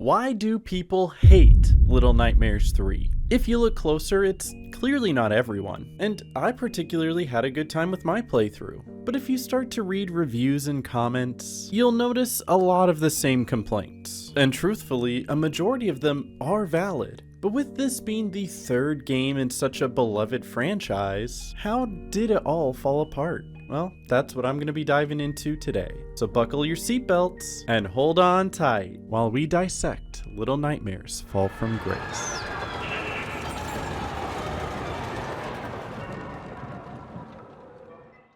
Why do people hate Little Nightmares 3? If you look closer, it's clearly not everyone, and I particularly had a good time with my playthrough. But if you start to read reviews and comments, you'll notice a lot of the same complaints, and truthfully, a majority of them are valid. But with this being the third game in such a beloved franchise, how did it all fall apart? Well, that's what I'm going to be diving into today. So buckle your seatbelts and hold on tight while we dissect Little Nightmares Fall from Grace.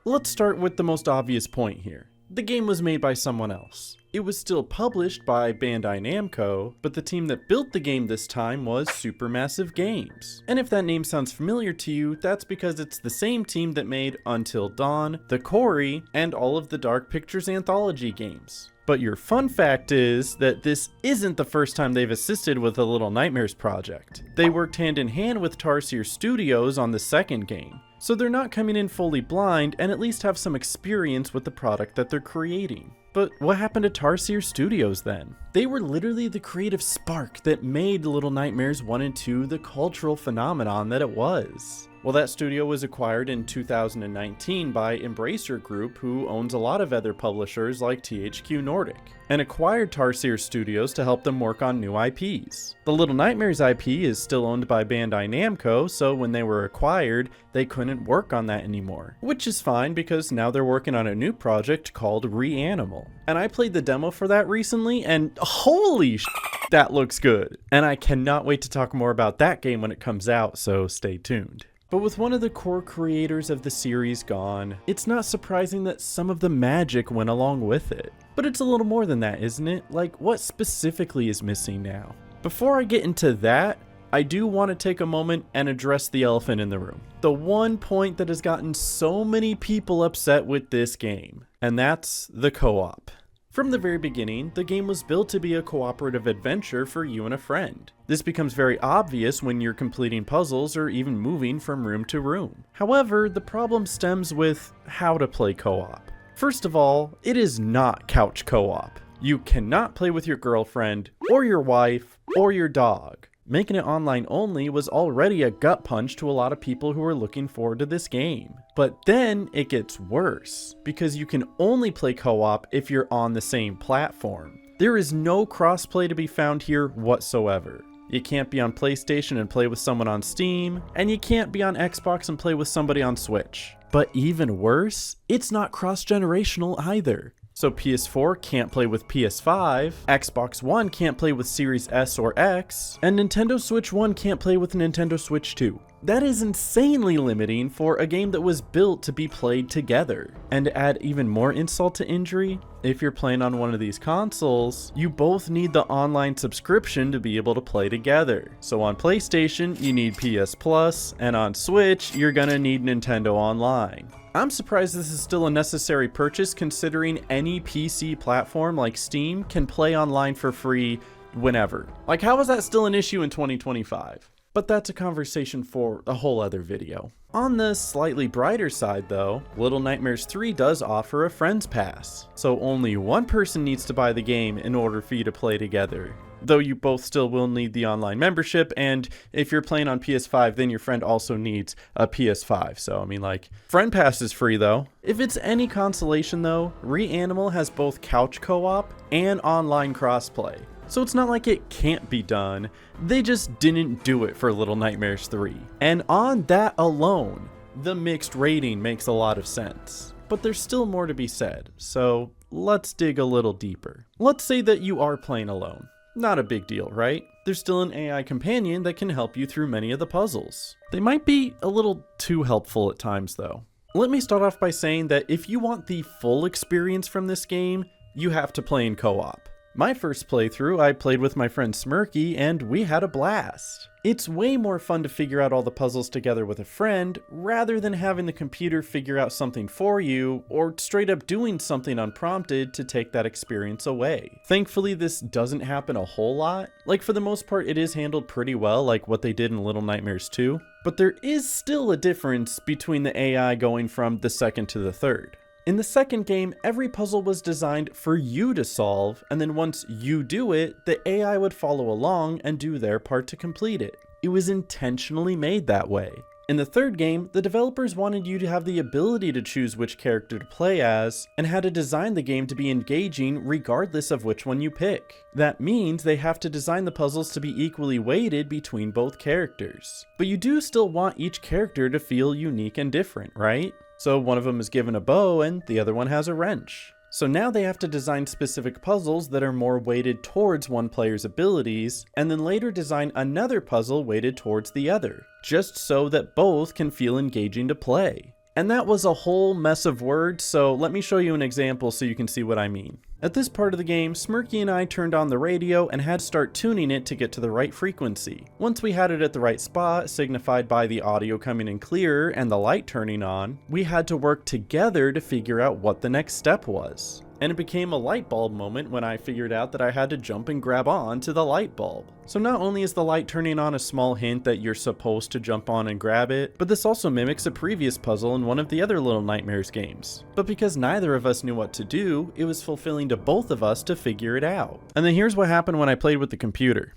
Let's start with the most obvious point here. The game was made by someone else. It was still published by Bandai Namco, but the team that built the game this time was Supermassive Games. And if that name sounds familiar to you, that's because it's the same team that made Until Dawn, The Quarry, and all of the Dark Pictures anthology games. But your fun fact is that this isn't the first time they've assisted with the Little Nightmares project. They worked hand in hand with Tarsier Studios on the second game. So they're not coming in fully blind and at least have some experience with the product that they're creating. But what happened to Tarsier Studios then? They were literally the creative spark that made Little Nightmares 1 and 2 the cultural phenomenon that it was. Well, that studio was acquired in 2019 by Embracer Group, who owns a lot of other publishers like THQ Nordic, and acquired Tarsier Studios to help them work on new IPs. The Little Nightmares IP is still owned by Bandai Namco, so when they were acquired, they couldn't work on that anymore. Which is fine because now they're working on a new project called Reanimal. And I played the demo for that recently, and holy sh**, that looks good. And I cannot wait to talk more about that game when it comes out, so stay tuned. But with one of the core creators of the series gone, it's not surprising that some of the magic went along with it. But it's a little more than that, isn't it? Like, what specifically is missing now? Before I get into that, I do want to take a moment and address the elephant in the room. The one point that has gotten so many people upset with this game, and that's the co-op. From the very beginning, the game was built to be a cooperative adventure for you and a friend. This becomes very obvious when you're completing puzzles or even moving from room to room. However, the problem stems with how to play co-op. First of all, it is not couch co-op. You cannot play with your girlfriend, or your wife, or your dog. Making it online only was already a gut punch to a lot of people who were looking forward to this game. But then it gets worse, because you can only play co-op if you're on the same platform. There is no crossplay to be found here whatsoever. You can't be on PlayStation and play with someone on Steam, and you can't be on Xbox and play with somebody on Switch. But even worse, it's not cross-generational either. So PS4 can't play with PS5, Xbox One can't play with Series S or X, and Nintendo Switch 1 can't play with Nintendo Switch 2. That is insanely limiting for a game that was built to be played together. And to add even more insult to injury, if you're playing on one of these consoles, you both need the online subscription to be able to play together. So on PlayStation, you need PS Plus, and on Switch, you're gonna need Nintendo Online. I'm surprised this is still a necessary purchase considering any PC platform like Steam can play online for free whenever. Like, how is that still an issue in 2025? But that's a conversation for a whole other video. On the slightly brighter side though, Little Nightmares 3 does offer a Friends Pass, so only one person needs to buy the game in order for you to play together. Though you both still will need the online membership, and if you're playing on PS5, then your friend also needs a PS5. So, I mean, like, Friend Pass is free though. If it's any consolation though, Reanimal has both couch co-op and online crossplay. So it's not like it can't be done, they just didn't do it for Little Nightmares 3. And on that alone, the mixed rating makes a lot of sense. But there's still more to be said, so let's dig a little deeper. Let's say that you are playing alone. Not a big deal, right? There's still an AI companion that can help you through many of the puzzles. They might be a little too helpful at times though. Let me start off by saying that if you want the full experience from this game, you have to play in co-op. My first playthrough, I played with my friend Smirky, and we had a blast. It's way more fun to figure out all the puzzles together with a friend, rather than having the computer figure out something for you, or straight up doing something unprompted to take that experience away. Thankfully, this doesn't happen a whole lot. Like, for the most part, it is handled pretty well, like what they did in Little Nightmares 2. But there is still a difference between the AI going from the second to the third. In the second game, every puzzle was designed for you to solve, and then once you do it, the AI would follow along and do their part to complete it. It was intentionally made that way. In the third game, the developers wanted you to have the ability to choose which character to play as, and had to design the game to be engaging regardless of which one you pick. That means they have to design the puzzles to be equally weighted between both characters. But you do still want each character to feel unique and different, right? So one of them is given a bow and the other one has a wrench. So now they have to design specific puzzles that are more weighted towards one player's abilities, and then later design another puzzle weighted towards the other, just so that both can feel engaging to play. And that was a whole mess of words, so let me show you an example so you can see what I mean. At this part of the game, Smirky and I turned on the radio and had to start tuning it to get to the right frequency. Once we had it at the right spot, signified by the audio coming in clearer and the light turning on, we had to work together to figure out what the next step was. And it became a light bulb moment when I figured out that I had to jump and grab on to the light bulb. So not only is the light turning on a small hint that you're supposed to jump on and grab it, but this also mimics a previous puzzle in one of the other Little Nightmares games. But because neither of us knew what to do, it was fulfilling to both of us to figure it out. And then here's what happened when I played with the computer.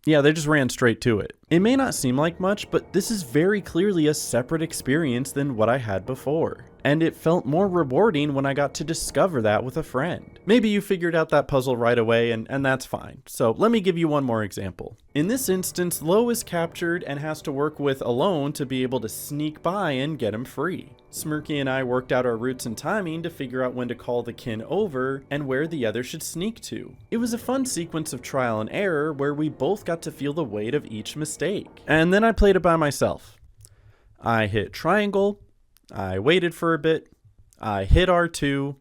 Yeah, they just ran straight to it. It may not seem like much, but this is very clearly a separate experience than what I had before. And it felt more rewarding when I got to discover that with a friend. Maybe you figured out that puzzle right away and that's fine. So let me give you one more example. In this instance, Lo is captured and has to work with Alone to be able to sneak by and get him free. Smirky and I worked out our routes and timing to figure out when to call the kin over and where the other should sneak to. It was a fun sequence of trial and error where we both got to feel the weight of each mistake. And then I played it by myself. I hit triangle, I waited for a bit, I hit R2,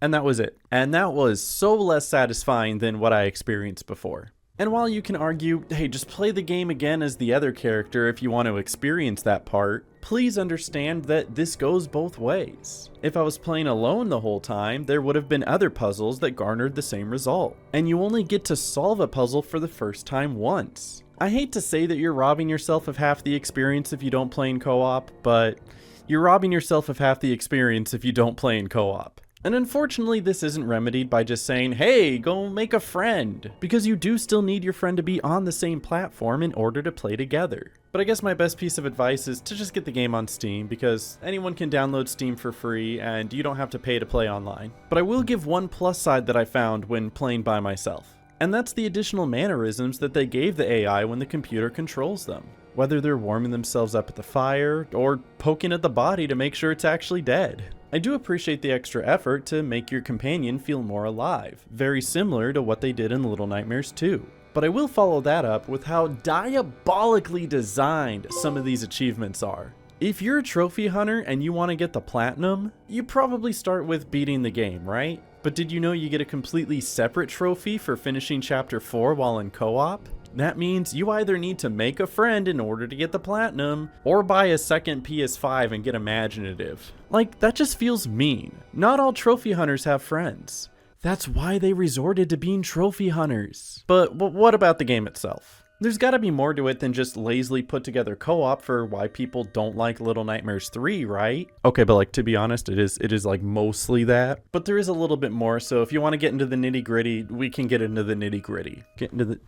and that was it. And that was so less satisfying than what I experienced before. And while you can argue, hey, just play the game again as the other character if you want to experience that part, please understand that this goes both ways. If I was playing alone the whole time, there would have been other puzzles that garnered the same result. And you only get to solve a puzzle for the first time once. I hate to say that you're robbing yourself of half the experience if you don't play in co-op, but you're robbing yourself of half the experience if you don't play in co-op. And unfortunately, this isn't remedied by just saying, hey, go make a friend, because you do still need your friend to be on the same platform in order to play together. But I guess my best piece of advice is to just get the game on Steam, because anyone can download Steam for free and you don't have to pay to play online. But I will give one plus side that I found when playing by myself. And that's the additional mannerisms that they gave the AI when the computer controls them. Whether they're warming themselves up at the fire, or poking at the body to make sure it's actually dead. I do appreciate the extra effort to make your companion feel more alive, very similar to what they did in Little Nightmares 2. But I will follow that up with how diabolically designed some of these achievements are. If you're a trophy hunter and you want to get the platinum, you probably start with beating the game, right? But did you know you get a completely separate trophy for finishing chapter 4 while in co-op? That means you either need to make a friend in order to get the platinum, or buy a second PS5 and get imaginative. Like, that just feels mean. Not all trophy hunters have friends. That's why they resorted to being trophy hunters. But what about the game itself? There's gotta be more to it than just lazily put together co-op for why people don't like Little Nightmares 3, right? Okay, but like, to be honest, it is like mostly that. But there is a little bit more, so if you want to get into the nitty gritty, we can get into the nitty gritty. Get into the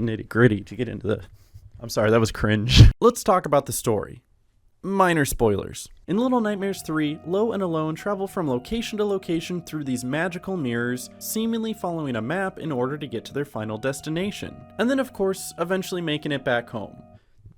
nitty gritty to get into the... I'm sorry, that was cringe. Let's talk about the story. Minor spoilers. In Little Nightmares 3, Lo and Alone travel from location to location through these magical mirrors, seemingly following a map in order to get to their final destination. And then of course, eventually making it back home.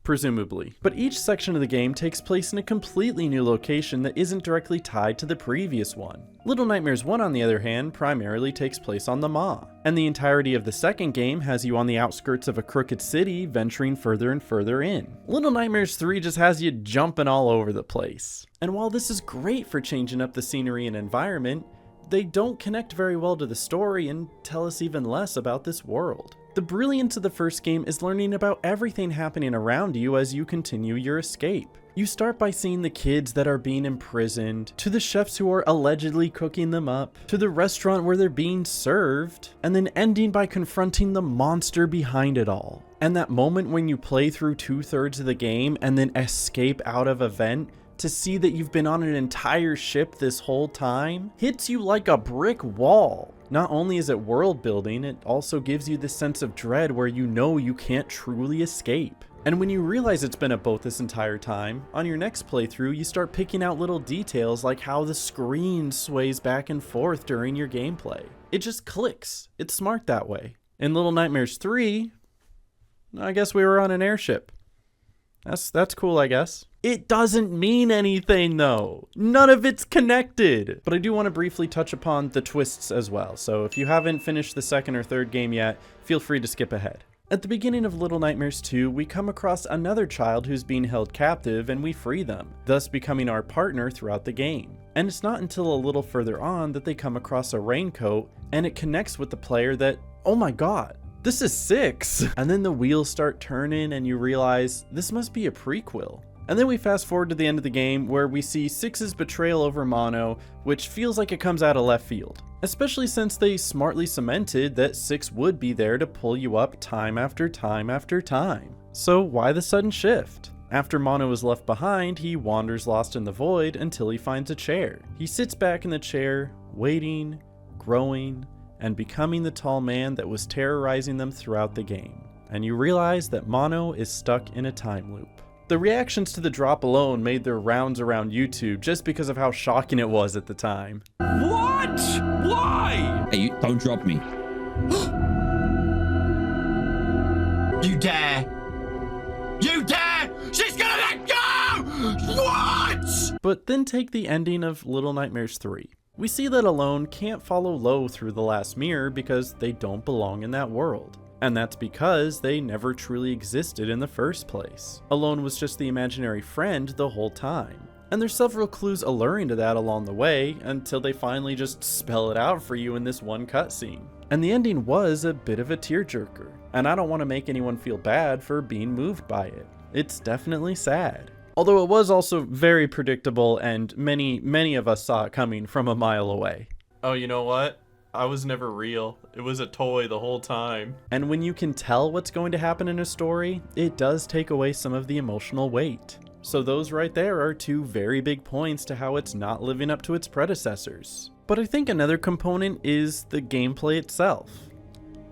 Presumably. But each section of the game takes place in a completely new location that isn't directly tied to the previous one. Little Nightmares 1, on the other hand, primarily takes place on the Maw, and the entirety of the second game has you on the outskirts of a crooked city, venturing further and further in. Little Nightmares 3 just has you jumping all over the place. And while this is great for changing up the scenery and environment, they don't connect very well to the story and tell us even less about this world. The brilliance of the first game is learning about everything happening around you as you continue your escape. You start by seeing the kids that are being imprisoned, to the chefs who are allegedly cooking them up, to the restaurant where they're being served, and then ending by confronting the monster behind it all. And that moment when you play through 2/3 of the game and then escape out of a vent to see that you've been on an entire ship this whole time hits you like a brick wall. Not only is it world building, it also gives you this sense of dread where you know you can't truly escape. And when you realize it's been a boat this entire time, on your next playthrough you start picking out little details like how the screen sways back and forth during your gameplay. It just clicks. It's smart that way. In Little Nightmares 3, I guess we were on an airship. That's cool, I guess. It doesn't mean anything though. None of it's connected. But I do want to briefly touch upon the twists as well. So if you haven't finished the second or third game yet, feel free to skip ahead. At the beginning of Little Nightmares 2, we come across another child who's being held captive and we free them, thus becoming our partner throughout the game. And it's not until a little further on that they come across a raincoat and it connects with the player that, oh my god, this is 6. And then the wheels start turning and you realize this must be a prequel. And then we fast forward to the end of the game where we see 6's betrayal over Mono, which feels like it comes out of left field. Especially since they smartly cemented that 6 would be there to pull you up time after time after time. So why the sudden shift? After Mono is left behind, he wanders lost in the void until he finds a chair. He sits back in the chair, waiting, growing, and becoming the tall man that was terrorizing them throughout the game. And you realize that Mono is stuck in a time loop. The reactions to the drop alone made their rounds around YouTube just because of how shocking it was at the time. What? Why? Hey, don't drop me. You dare? You dare? She's gonna let go! What? But then take the ending of Little Nightmares 3. We see that Alone can't follow Lo through the last mirror because they don't belong in that world. And that's because they never truly existed in the first place. Alone was just the imaginary friend the whole time. And there's several clues alluring to that along the way until they finally just spell it out for you in this one cutscene. And the ending was a bit of a tearjerker, and I don't want to make anyone feel bad for being moved by it. It's definitely sad. Although it was also very predictable and many of us saw it coming from a mile away. Oh, you know what? I was never real. It was a toy the whole time. And when you can tell what's going to happen in a story, it does take away some of the emotional weight. So those right there are two very big points to how it's not living up to its predecessors. But I think another component is the gameplay itself.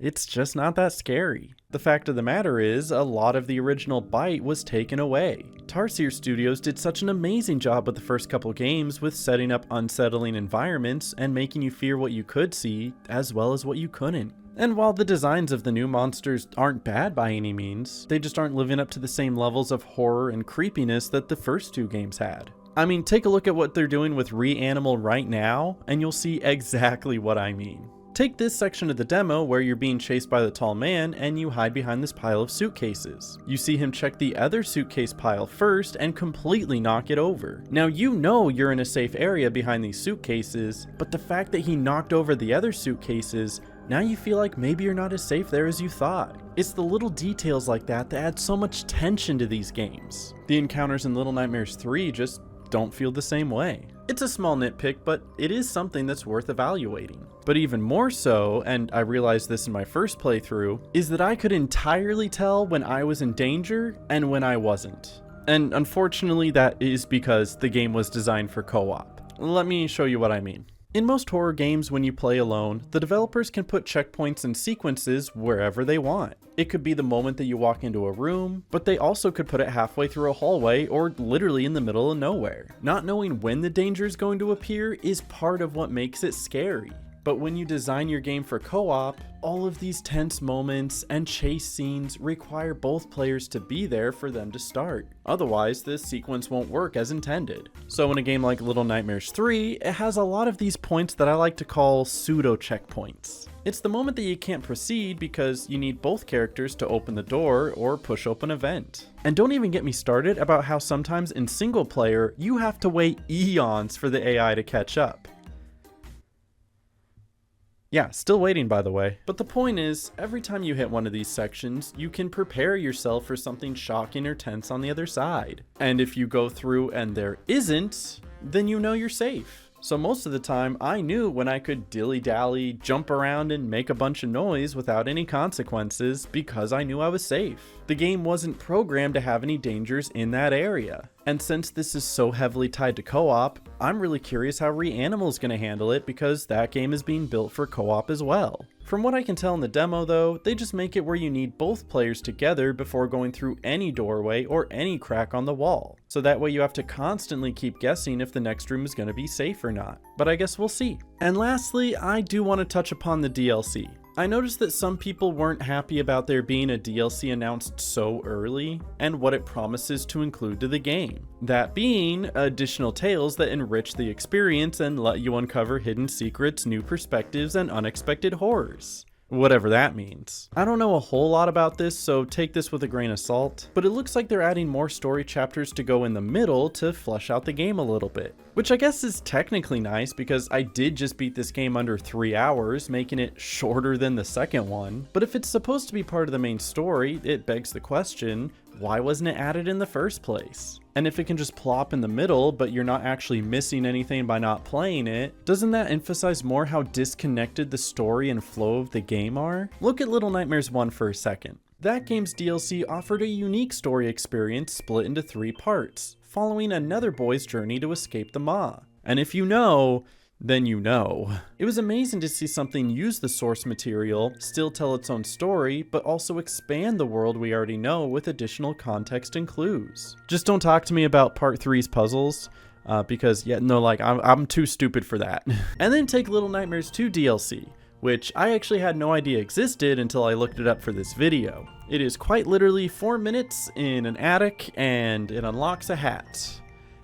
It's just not that scary. The fact of the matter is, a lot of the original bite was taken away. Tarsier Studios did such an amazing job with the first couple games with setting up unsettling environments and making you fear what you could see, as well as what you couldn't. And while the designs of the new monsters aren't bad by any means, they just aren't living up to the same levels of horror and creepiness that the first two games had. I mean, take a look at what they're doing with Reanimal right now, and you'll see exactly what I mean. Take this section of the demo where you're being chased by the tall man and you hide behind this pile of suitcases. You see him check the other suitcase pile first and completely knock it over. Now you know you're in a safe area behind these suitcases, but the fact that he knocked over the other suitcases, now you feel like maybe you're not as safe there as you thought. It's the little details like that that add so much tension to these games. The encounters in Little Nightmares 3 just don't feel the same way. It's a small nitpick, but it is something that's worth evaluating. But even more so, and I realized this in my first playthrough, is that I could entirely tell when I was in danger and when I wasn't. And unfortunately that is because the game was designed for co-op. Let me show you what I mean. In most horror games, when you play alone, the developers can put checkpoints and sequences wherever they want. It could be the moment that you walk into a room, but they also could put it halfway through a hallway or literally in the middle of nowhere. Not knowing when the danger is going to appear is part of what makes it scary. But when you design your game for co-op, all of these tense moments and chase scenes require both players to be there for them to start. Otherwise, this sequence won't work as intended. So in a game like Little Nightmares 3, it has a lot of these points that I like to call pseudo checkpoints. It's the moment that you can't proceed because you need both characters to open the door or push open a vent. And don't even get me started about how sometimes in single player, you have to wait eons for the AI to catch up. Yeah, still waiting by the way. But the point is, every time you hit one of these sections, you can prepare yourself for something shocking or tense on the other side. And if you go through and there isn't, then you know you're safe. So most of the time, I knew when I could dilly-dally, jump around, and make a bunch of noise without any consequences because I knew I was safe. The game wasn't programmed to have any dangers in that area. And since this is so heavily tied to co-op, I'm really curious how Reanimal's gonna handle it because that game is being built for co-op as well. From what I can tell in the demo though, they just make it where you need both players together before going through any doorway or any crack on the wall. So that way you have to constantly keep guessing if the next room is going to be safe or not. But I guess we'll see. And lastly, I do want to touch upon the DLC. I noticed that some people weren't happy about there being a DLC announced so early and what it promises to include to the game. That being additional tales that enrich the experience and let you uncover hidden secrets, new perspectives, and unexpected horrors. Whatever that means. I don't know a whole lot about this, so take this with a grain of salt, but it looks like they're adding more story chapters to go in the middle to flesh out the game a little bit. Which I guess is technically nice because I did just beat this game under 3 hours, making it shorter than the second one. But if it's supposed to be part of the main story, it begs the question, why wasn't it added in the first place? And if it can just plop in the middle, but you're not actually missing anything by not playing it, doesn't that emphasize more how disconnected the story and flow of the game are? Look at Little Nightmares 1 for a second. That game's DLC offered a unique story experience split into 3 parts, following another boy's journey to escape the Maw. And if you know, then you know. It was amazing to see something use the source material, still tell its own story, but also expand the world we already know with additional context and clues. Just don't talk to me about part 3's puzzles, because I'm too stupid for that. And then take Little Nightmares 2 DLC, which I actually had no idea existed until I looked it up for this video. It is quite literally 4 minutes in an attic and it unlocks a hat.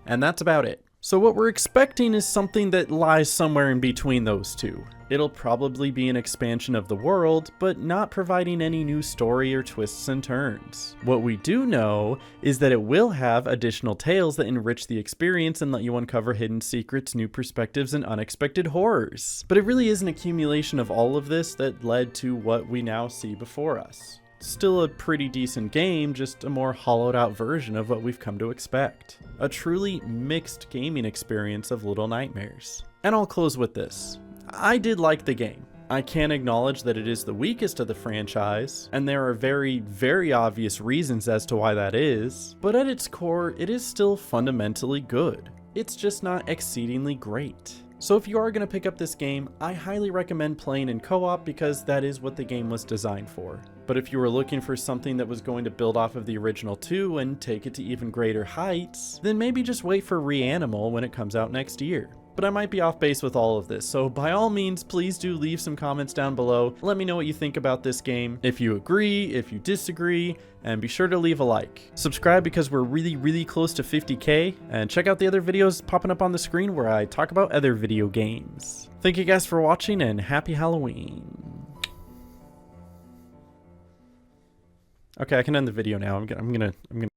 And that's about it. So what we're expecting is something that lies somewhere in between those two. It'll probably be an expansion of the world, but not providing any new story or twists and turns. What we do know is that it will have additional tales that enrich the experience and let you uncover hidden secrets, new perspectives, and unexpected horrors. But it really is an accumulation of all of this that led to what we now see before us. Still a pretty decent game, just a more hollowed out version of what we've come to expect. A truly mixed gaming experience of Little Nightmares. And I'll close with this. I did like the game. I can acknowledge that it is the weakest of the franchise, and there are very, very obvious reasons as to why that is, but at its core, it is still fundamentally good. It's just not exceedingly great. So if you are going to pick up this game, I highly recommend playing in co-op because that is what the game was designed for. But if you were looking for something that was going to build off of the original 2 and take it to even greater heights, then maybe just wait for Reanimal when it comes out next year. But I might be off base with all of this, so by all means, please do leave some comments down below. Let me know what you think about this game, if you agree, if you disagree, and be sure to leave a like. Subscribe because we're really, really close to 50K, and check out the other videos popping up on the screen where I talk about other video games. Thank you guys for watching, and happy Halloween. Okay, I can end the video now. I'm gonna